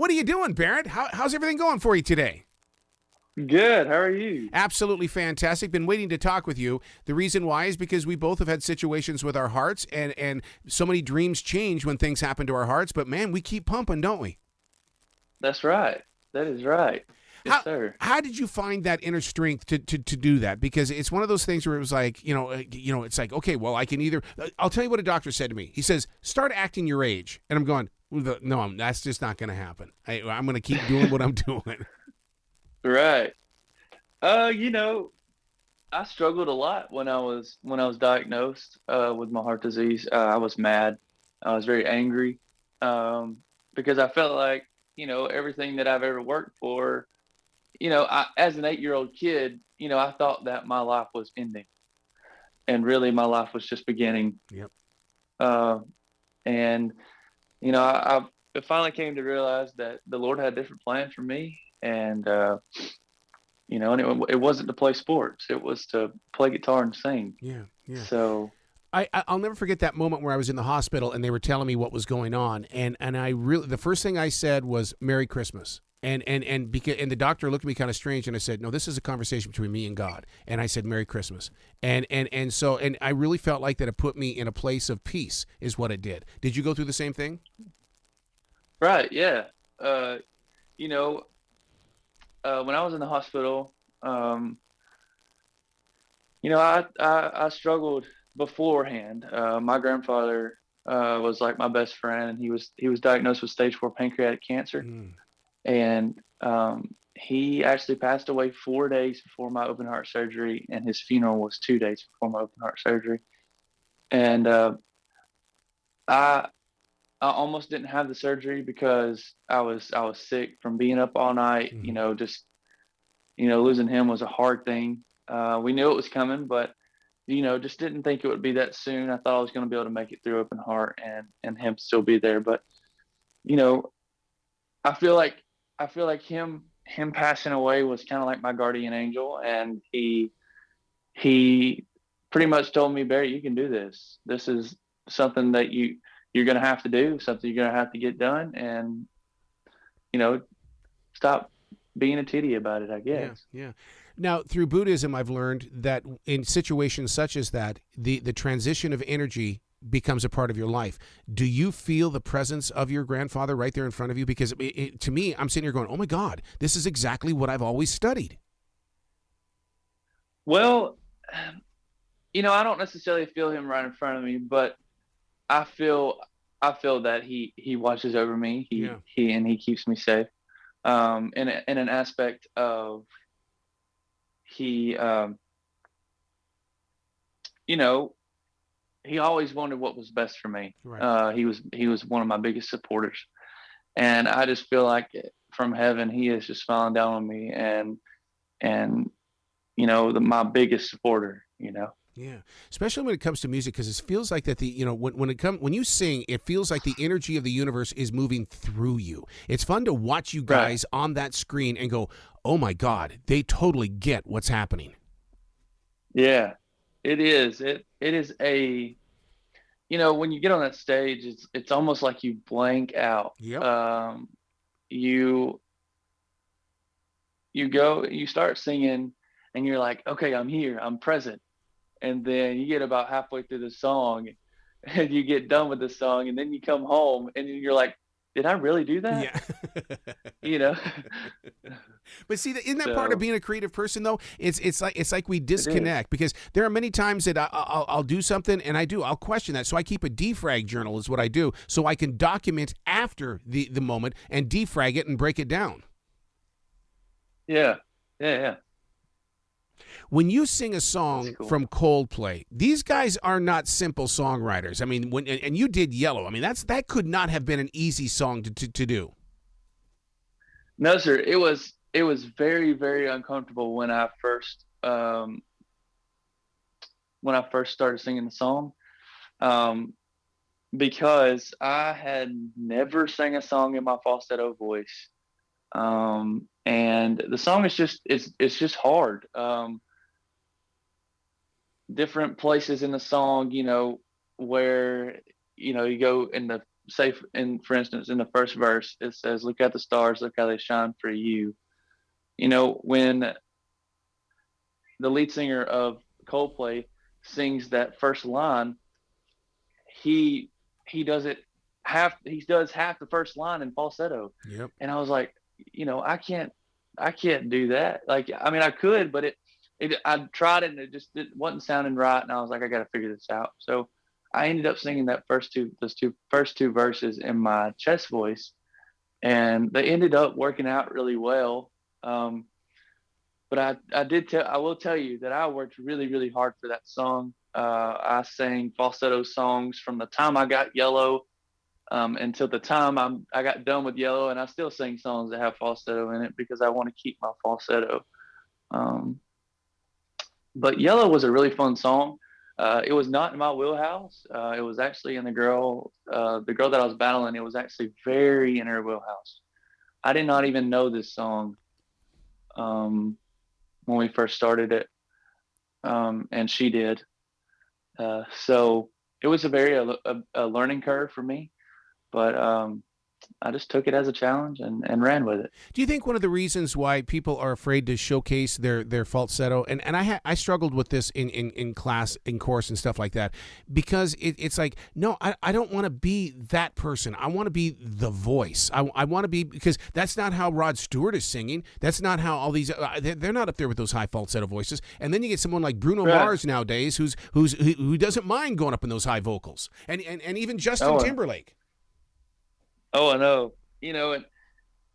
What are you doing, Berritt? How's everything going for you today? Good. How are you? Absolutely fantastic. Been waiting to talk with you. The reason why is because we both have had situations with our hearts, and so many dreams change when things happen to our hearts. But man, we keep pumping, don't we? That's right. That is right. Yes, How sir. how did you find that inner strength to do that? Because it's one of those things where it was like, it's like, okay, well, I can either. I'll tell you what a doctor said to me. He says, start acting your age, and I'm going, no, that's just not going to happen. I'm going to keep doing what I'm doing. Right. You know, I struggled a lot when I was diagnosed with my heart disease. I was mad. I was very angry because I felt like everything that I've ever worked for. As an 8-year-old kid, I thought that my life was ending, and really my life was just beginning. Yep. Uh, and I finally came to realize that the Lord had a different plan for me, and it wasn't to play sports; it was to play guitar and sing. Yeah. Yeah. So, I'll never forget that moment where I was in the hospital and they were telling me what was going on, and I really, the first thing I said was Merry Christmas. And the doctor looked at me kind of strange, and I said, no, this is a conversation between me and God. And I said, Merry Christmas. And I really felt like that it put me in a place of peace is what it did. Did you go through the same thing? right, yeah. You know, when I was in the hospital, I struggled beforehand. My grandfather was like my best friend, and he was diagnosed with stage 4 pancreatic cancer. Mm. And he actually passed away 4 days before my open heart surgery, and his funeral was 2 days before my open heart surgery. And I almost didn't have the surgery because I was sick from being up all night. Mm. Losing him was a hard thing. We knew it was coming, but just didn't think it would be that soon. I thought I was going to be able to make it through open heart and him still be there. But you know, I feel like him passing away was kind of like my guardian angel, and he pretty much told me, Barry, you can do this. This is something that you're going to have to do, something you're going to have to get done, and stop being a titty about it, I Yeah, guess. yeah. Now, through Buddhism, I've learned that in situations such as that, the transition of energy becomes a part of your life. Do you feel the presence of your grandfather right there in front of you? Because to me, I'm sitting here going, oh my God, this is exactly what I've always studied. Well, I don't necessarily feel him right in front of me, but I feel that he watches over me. Yeah. He keeps me safe. In an aspect of he, he always wanted what was best for me. Right. He was one of my biggest supporters, and I just feel like from heaven he is just smiling down on me, and my biggest supporter. Yeah, especially when it comes to music, because it feels like that when you sing, it feels like the energy of the universe is moving through you. It's fun to watch you guys on that screen and go, oh my God, they totally get what's happening. Yeah, it is. It is when you get on that stage, it's almost like you blank out. Yep. You you start singing, and you're like, okay, I'm here, I'm present. And then you get about halfway through the song, and you get done with the song, and then you come home, and you're like, did I really do that? Yeah. You know? But see, isn't that part of So being a creative person, though? It's like we it is. disconnect, because there are many times that I'll do something and I'll question that. So I keep a defrag journal is what I do, so I can document after the moment and defrag it and break it down. Yeah. Yeah. Yeah. When you sing a That's song cool. from Coldplay, these guys are not simple songwriters. I mean, and you did Yellow. I mean, that could not have been an easy song to do. No, sir. It was very, very uncomfortable when I first started singing the song, um, because I had never sang a song in my falsetto voice, and the song is it's just hard. Different places in the song, where you go in the say for instance, in the first verse, it says, "Look at the stars, look how they shine for you." You know, when the lead singer of Coldplay sings that first line, he he does it he does half the first line in falsetto. Yep. And I was like, I can't do that. Like, I mean, I could, but I tried it and it wasn't sounding right. And I was like, I got to figure this out. So I ended up singing those first two verses in my chest voice, and they ended up working out really well. But I will tell you that I worked really, really hard for that song. I sang falsetto songs from the time I got Yellow until the time I got done with Yellow, and I still sing songs that have falsetto in it because I want to keep my falsetto. But Yellow was a really fun song. It was not in my wheelhouse. It was actually in the girl that I was battling. It was actually very in her wheelhouse. I did not even know this song when we first started it, and she did. So it was a learning curve for me, but I just took it as a challenge and ran with it. Do you think one of the reasons why people are afraid to showcase their falsetto, and I struggled with this in class, in course and stuff like that, because it's like, no, I don't want to be that person. I want to be the voice. I want to be, because that's not how Rod Stewart is singing. That's not how all these, they're not up there with those high falsetto voices. And then you get someone like Bruno Mars nowadays who doesn't mind going up in those high vocals. And even Justin Timberlake. Oh, I know. And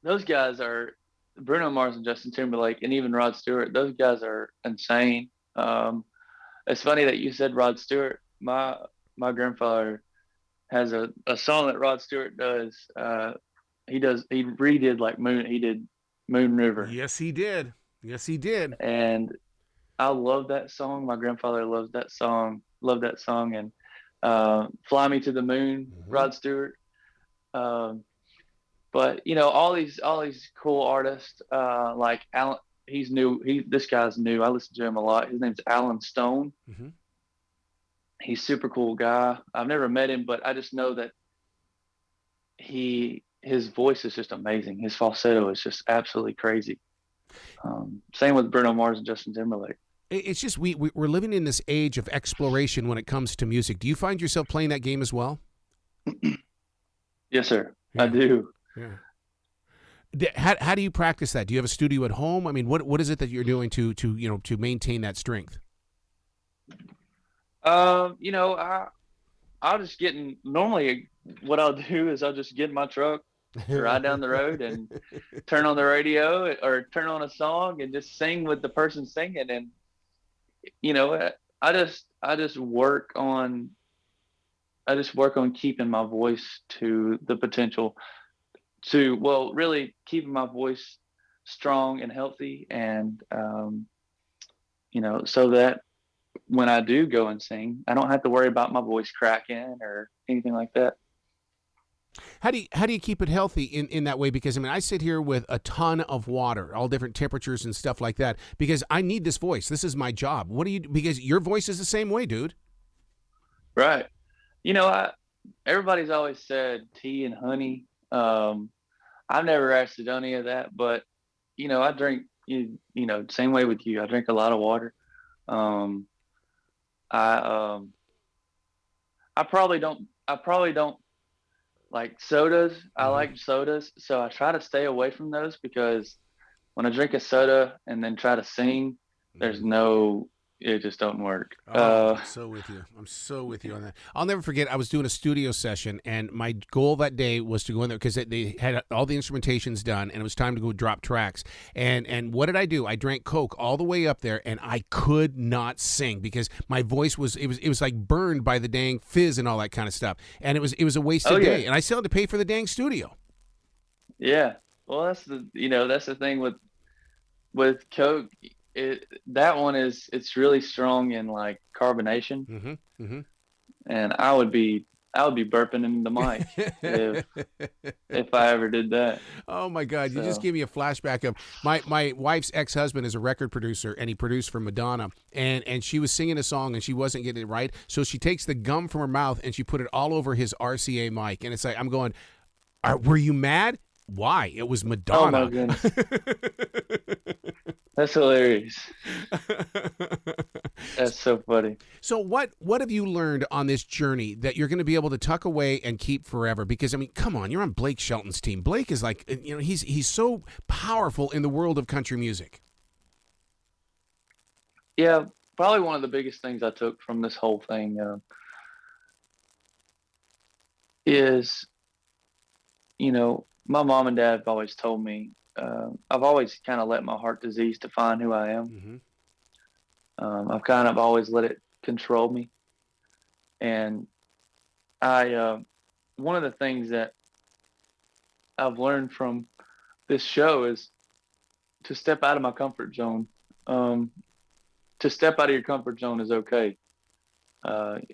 those guys are Bruno Mars and Justin Timberlake, and even Rod Stewart. Those guys are insane. It's funny that you said Rod Stewart. My grandfather has a song that Rod Stewart does. He redid like Moon. He did Moon River. Yes, he did. And I love that song. My grandfather loves that song. Loved that song. And Fly Me to the Moon, Rod Stewart. But all these cool artists, like Alan, he's new. This guy's new. I listen to him a lot. His name's Alan Stone. Mm-hmm. He's super cool guy. I've never met him, but I just know that his voice is just amazing. His falsetto is just absolutely crazy. Same with Bruno Mars and Justin Timberlake. It's just we're living in this age of exploration when it comes to music. Do you find yourself playing that game as well? Yes, sir. Yeah. I do. Yeah. How do you practice that? Do you have a studio at home? I mean, what is it that you're doing to maintain that strength? I'll just normally what I'll do is I'll just get in my truck, ride down the road, and turn on the radio or turn on a song and just sing with the person singing. And I just work on keeping my voice to the potential really keeping my voice strong and healthy, and so that when I do go and sing, I don't have to worry about my voice cracking or anything like that. How do you keep it healthy in that way? Because I sit here with a ton of water, all different temperatures and stuff like that, because I need this voice. This is my job. What do you do? Because your voice is the same way, dude. Right. Everybody's always said tea and honey. I've never actually done any of that, but I drink, same way with you. I drink a lot of water. I probably don't like sodas. I like sodas, so I try to stay away from those, because when I drink a soda and then try to sing, it just don't work. I'm so with you. I'm so with you on that. I'll never forget, I was doing a studio session, and my goal that day was to go in there because they had all the instrumentations done, and it was time to go drop tracks. And what did I do? I drank Coke all the way up there, and I could not sing because my voice was like burned by the dang fizz and all that kind of stuff. And it was a wasted day. And I still had to pay for the dang studio. Yeah. Well, that's the thing with Coke. It's really strong in like carbonation. And I would be I would be burping in the mic if I ever did that. Oh my God! You just So gave me a flashback of my wife's ex-husband is a record producer, and he produced for Madonna, and she was singing a song and she wasn't getting it right, so she takes the gum from her mouth and she put it all over his RCA mic, and it's like I'm going, were you mad? Why? It was oh my Madonna. goodness, that's hilarious. That's so funny. So what have you learned on this journey that you're going to be able to tuck away and keep forever? Because I mean, come on, you're on Blake Shelton's team. Blake is like, he's so powerful in the world of country music. Yeah, probably one of the biggest things I took from this whole thing is, my mom and dad have always told me, I've always kind of let my heart disease define who I am. Mm-hmm. I've kind of always let it control me. And one of the things that I've learned from this show is to step out of my comfort zone. To step out of your comfort zone is okay. And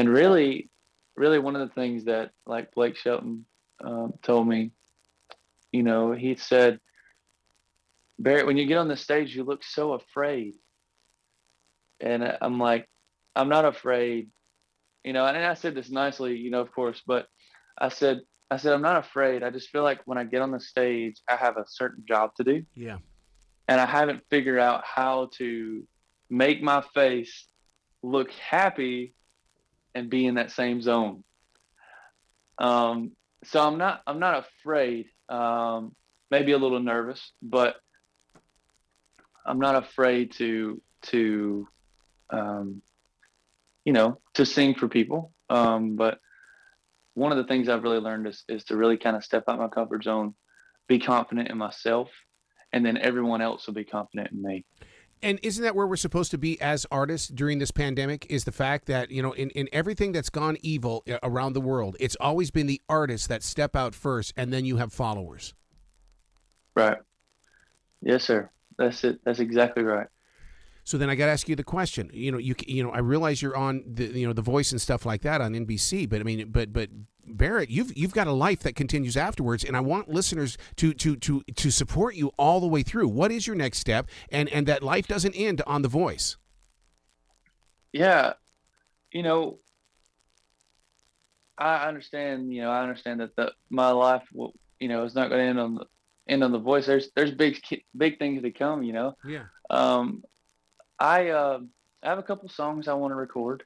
really one of the things that, like Blake Shelton told me, he said, Berritt, when you get on the stage, you look so afraid. And I'm like, I'm not afraid, and I said this nicely, of course, but I said, I'm not afraid. I just feel like when I get on the stage, I have a certain job to do. Yeah. And I haven't figured out how to make my face look happy and be in that same zone. So I'm not afraid, maybe a little nervous, but I'm not afraid to sing for people. But one of the things I've really learned is to really kind of step out my comfort zone, be confident in myself, and then everyone else will be confident in me. And isn't that where we're supposed to be as artists during this pandemic, is the fact that, in everything that's gone evil around the world, it's always been the artists that step out first, and then you have followers. Right. Yes, sir. That's it. That's exactly right. So then I got to ask you the question. I realize you're on the Voice and stuff like that on NBC, but I mean, but Berritt, you've got a life that continues afterwards, and I want listeners to support you all the way through. What is your next step, and that life doesn't end on The Voice? Yeah, I understand. I understand that my life will, is not going to end on The Voice. There's big things to come. Yeah. I have a couple songs I want to record,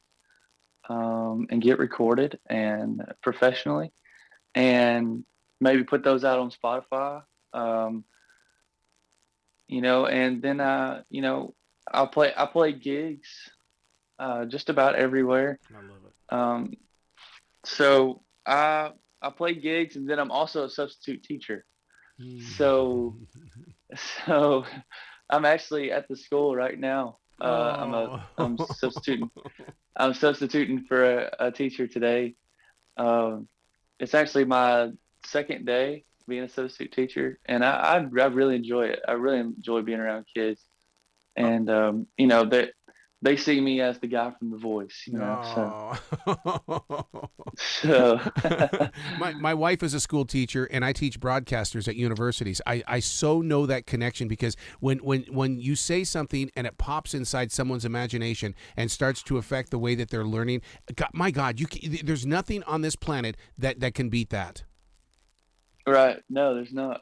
and get recorded and professionally, and maybe put those out on Spotify. And then I play gigs just about everywhere. I love it. So I play gigs, and then I'm also a substitute teacher. So I'm actually at the school right now. I'm substituting. I'm substituting for a teacher today. It's actually my second day being a substitute teacher, and I really enjoy it. I really enjoy being around kids, and that they see me as the guy from The Voice. So my wife is a school teacher, and I teach broadcasters at universities. I so know that connection, because when you say something and it pops inside someone's imagination and starts to affect the way that they're learning, my God, there's nothing on this planet that can beat that. Right? No, there's not.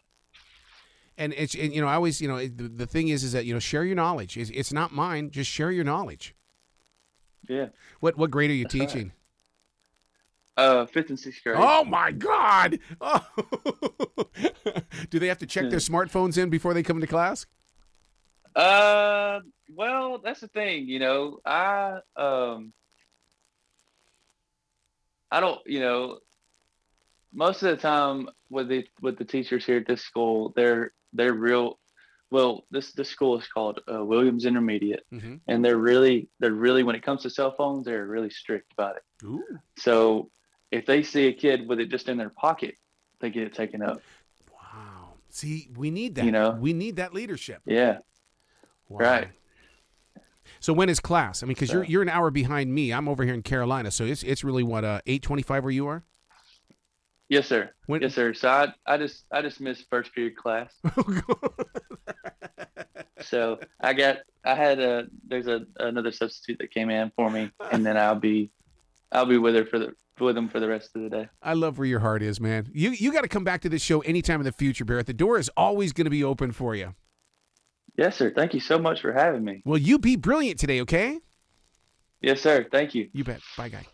And I always, the thing is that, share your knowledge. It's not mine. Just share your knowledge. Yeah. What grade are you teaching? Right. 5th and 6th grade. Oh my God! Oh. Do they have to check their smartphones in before they come to class? Well, that's the thing. I don't. Most of the time with the teachers here at this school, they're real. Well, this school is called Williams Intermediate, mm-hmm. and they're really when it comes to cell phones, they're really strict about it. Ooh. So if they see a kid with it just in their pocket, they get it taken up. Wow. See, we need that. We need that leadership. Yeah. Wow. Right. So when is class? I mean, because So, you're an hour behind me. I'm over here in Carolina, so it's really what 8:25 where you are. yes, sir. When? Yes, sir. So I just missed first period class. So there's another substitute that came in for me, and then I'll be with them for the rest of the day. I love where your heart is, man. You got to come back to this show anytime in the future, Berritt. The door is always going to be open for you. Yes, sir. Thank you so much for having me. Well, you be brilliant today, okay? Yes, sir. Thank you. You bet. Bye, guy.